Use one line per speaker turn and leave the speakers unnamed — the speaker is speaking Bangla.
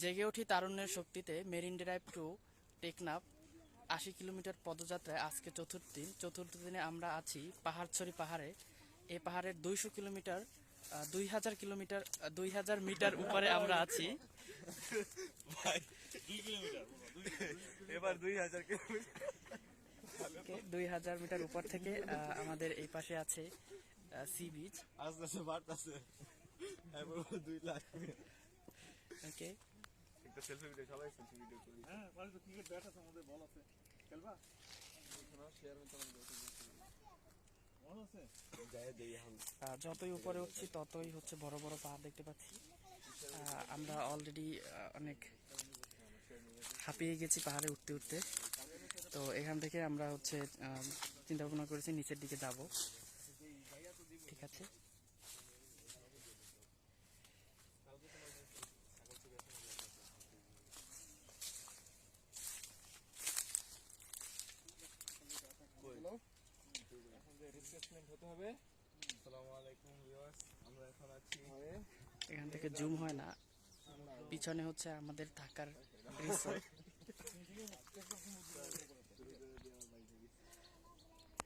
জেগে উঠি তারুণ্যের শক্তিতে, marine drive to Teknaf ৮০ kilometre পদযাত্রায় আজকে চতুর্থ দিনে আমরা আছি পাহাড়ছড়ি পাহাড়ে। এই পাহাড়ের ২০০ কিলোমিটার ২০০০ কিলোমিটার ২০০০ মিটার উপরে আমরা আছি।
এবার ২০০০
২০০০ মিটার উপর থেকে আমাদের এই পাশে আছে সি বিচ।
আস্তে আস্তে বাড়তেছে। এবার ২ লাখ।
ওকে,
একটা সেলফি ভিডিও, সবাই সেলফি ভিডিও করি।
হ্যাঁ, পারে তো ক্রিকেট ব্যাট আছে আমাদের, বল আছে, খেলবা?
শেয়ার মতো
বল আছে?
যায় দেই এখন।
যতই উপরে উঠছি ততই হচ্ছে বড় বড় পাহাড় দেখতে পাচ্ছি। আমরা অলরেডি অনেক হাঁপিয়ে গেছি পাহাড়ে উঠতে উঠতে। তো এখান থেকে আমরা হচ্ছে চিন্তা ভাবনা করেছি নিচের দিকে যাব। ঠিক আছে,
এখন যে রিফ্রেশমেন্ট হতে হবে। আসসালামু আলাইকুম ভিউয়ার্স, আমরা এখন আছি
এখান থেকে জুম হয় না, পিছনে হচ্ছে আমাদের থাকার রিসোর্ট।